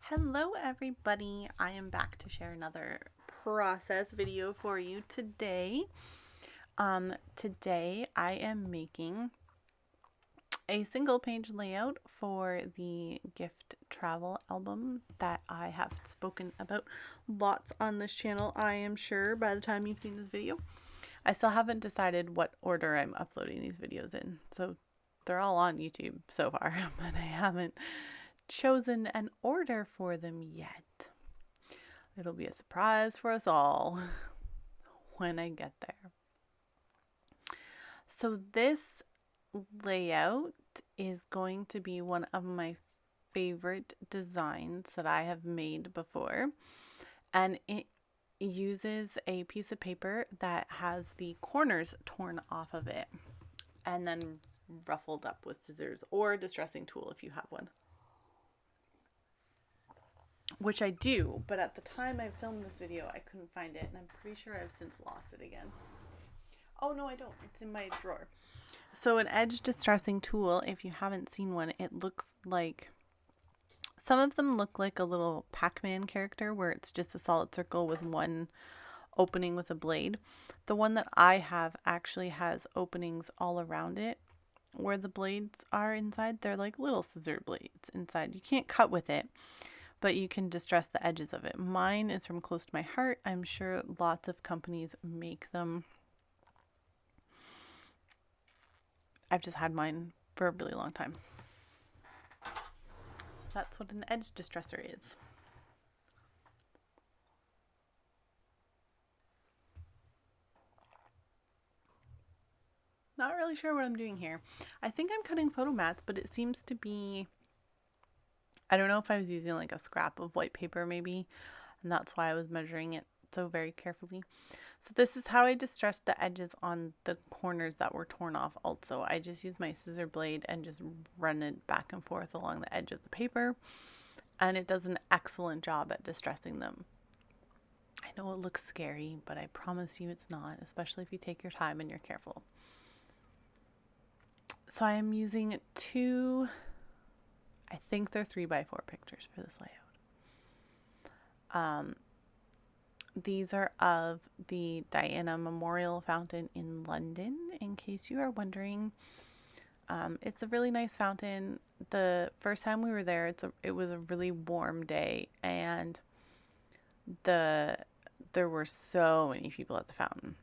Hello everybody, I am back to share another process video for you today. Today I am making a single page layout for the gift travel album that I have spoken about lots on this channel, I am sure, by the time you've seen this video. I still haven't decided what order I'm uploading these videos in, so they're all on YouTube so far, but I haven't chosen an order for them yet. It'll be a surprise for us all when I get there. So this layout is going to be one of my favorite designs that I have made before, and it uses a piece of paper that has the corners torn off of it and then ruffled up with scissors or a distressing tool if you have one. Which I do, but at the time I filmed this video, I couldn't find it, and I'm pretty sure I've since lost it again. Oh, no, I don't. It's in my drawer. So an edge distressing tool, if you haven't seen one, it looks like... Some of them look like a little Pac-Man character where it's just a solid circle with one opening with a blade. The one that I have actually has openings all around it where the blades are inside. They're like little scissor blades inside. You can't cut with it, but you can distress the edges of it. Mine is from Close to My Heart. I'm sure lots of companies make them. I've just had mine for a really long time. So that's what an edge distresser is. Not really sure what I'm doing here. I think I'm cutting photo mats, but it seems to be... I don't know if I was using like a scrap of white paper maybe, and that's why I was measuring it so very carefully. So this is how I distressed the edges on the corners that were torn off also. I just used my scissor blade and just run it back and forth along the edge of the paper, and it does an excellent job at distressing them. I know it looks scary, but I promise you it's not, especially if you take your time and you're careful. So I am using two, I think they're 3x4 pictures for this layout. These are of the Diana Memorial Fountain in London, in case you are wondering. It's a really nice fountain. The first time we were there, it was a really warm day, and there were so many people at the fountain.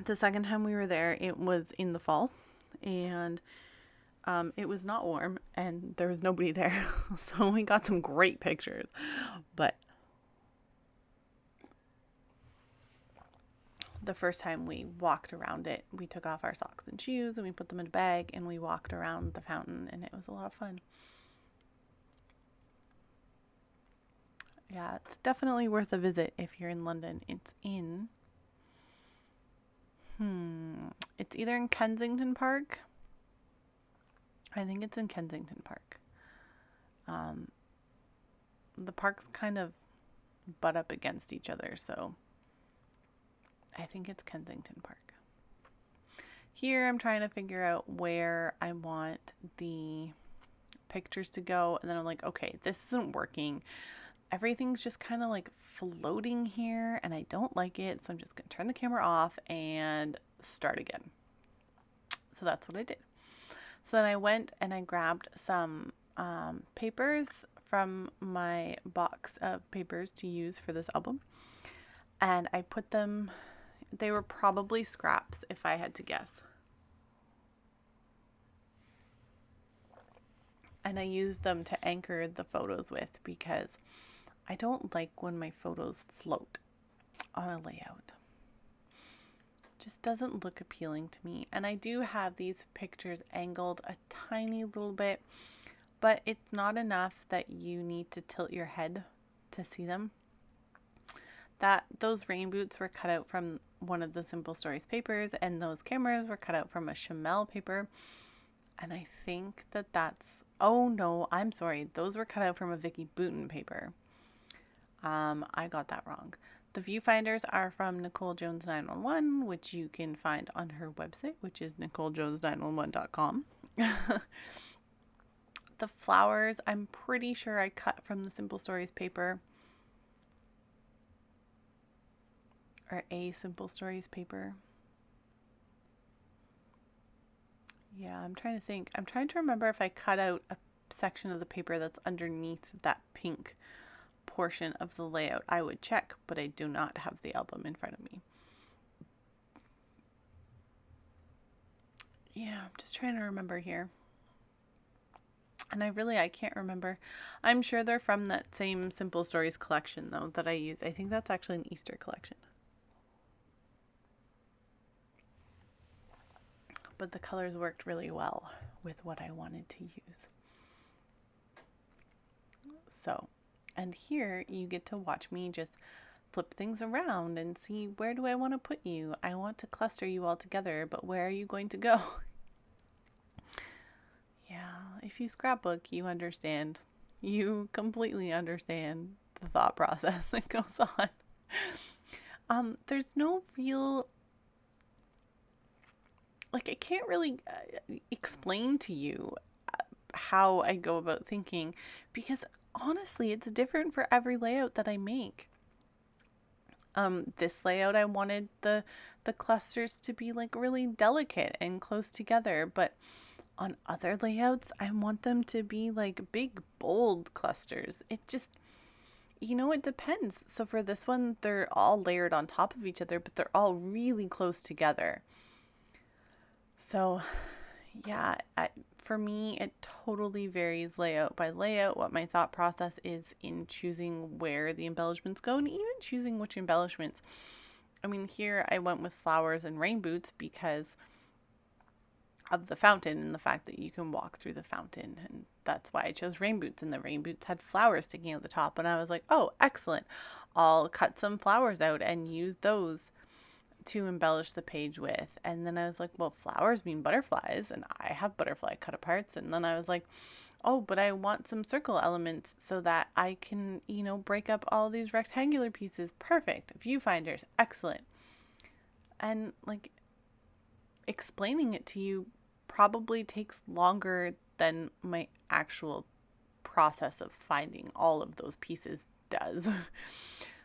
The second time we were there, it was in the fall, and it was not warm, and there was nobody there. So we got some great pictures, but the first time we walked around it, we took off our socks and shoes and we put them in a bag and we walked around the fountain, and it was a lot of fun. Yeah, it's definitely worth a visit if you're in London. It's either in Kensington Park. I think it's in Kensington Park. The parks kind of butt up against each other, so I think it's Kensington Park. Here I'm trying to figure out where I want the pictures to go, and then I'm like, okay, this isn't working. Everything's just kind of like floating here, and I don't like it, so I'm just gonna turn the camera off and start again. So that's what I did. So then I went and I grabbed some papers from my box of papers to use for this album, and I put them... They were probably scraps if I had to guess. And I used them to anchor the photos with, because I don't like when my photos float on a layout. It just doesn't look appealing to me. And I do have these pictures angled a tiny little bit, but it's not enough that you need to tilt your head to see them. Those rain boots were cut out from one of the Simple Stories papers, and those cameras were cut out from a Chamel paper. And I think that's... Oh no, I'm sorry. Those were cut out from a Vicky Boutin paper. I got that wrong. The viewfinders are from Nicole Jones 911, which you can find on her website, which is NicoleJones911.com. The flowers, I'm pretty sure I cut from the Simple Stories paper. Or a Simple Stories paper. Yeah, I'm trying to think. I'm trying to remember if I cut out a section of the paper that's underneath that pink portion of the layout. I would check, but I do not have the album in front of me. Yeah, I'm just trying to remember here. And I can't remember. I'm sure they're from that same Simple Stories collection, though, that I use. I think that's actually an Easter collection. But the colors worked really well with what I wanted to use. So, and here you get to watch me just flip things around and see, where do I want to put you? I want to cluster you all together, but where are you going to go? Yeah, if you scrapbook, you understand. You completely understand the thought process that goes on. There's no real, like, I can't really explain to you how I go about thinking, because honestly, it's different for every layout that I make. This layout, I wanted the clusters to be like really delicate and close together, but on other layouts, I want them to be like big, bold clusters. It just, it depends. So for this one, they're all layered on top of each other, but they're all really close together. So yeah, for me, it totally varies layout by layout what my thought process is in choosing where the embellishments go, and even choosing which embellishments. I mean, here I went with flowers and rain boots because of the fountain and the fact that you can walk through the fountain, and that's why I chose rain boots. And the rain boots had flowers sticking out the top, and I was like, oh, excellent, I'll cut some flowers out and use those to embellish the page with. And then I was like, well, flowers mean butterflies, and I have butterfly cut aparts. And then I was like, oh, but I want some circle elements so that I can, break up all these rectangular pieces. Perfect. Viewfinders, excellent. And like, explaining it to you probably takes longer than my actual process of finding all of those pieces does.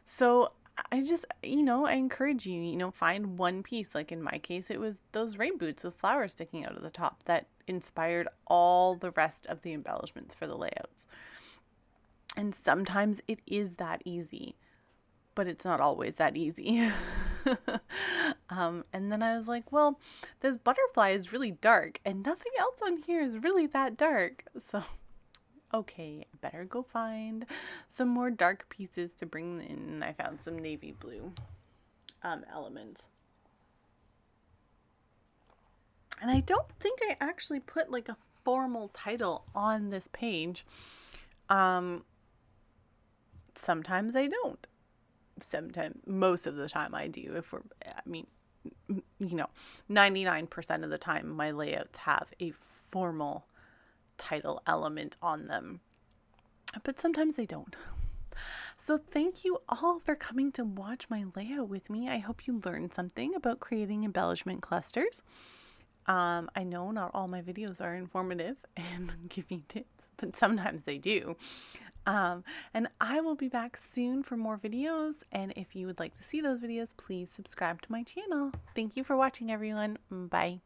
So I just, I encourage you, find one piece. Like in my case, it was those rain boots with flowers sticking out of the top that inspired all the rest of the embellishments for the layouts. And sometimes it is that easy, but it's not always that easy. And then I was like, well, this butterfly is really dark and nothing else on here is really that dark. So okay, I better go find some more dark pieces to bring in. And I found some navy blue elements. And I don't think I actually put like a formal title on this page. Sometimes I don't. Sometimes, most of the time I do. 99% of the time my layouts have a formal title element on them, but sometimes they don't. So thank you all for coming to watch my layout with me. I hope you learned something about creating embellishment clusters. I know not all my videos are informative and giving tips, but sometimes they do. And I will be back soon for more videos. And if you would like to see those videos, please subscribe to my channel. Thank you for watching, everyone. Bye.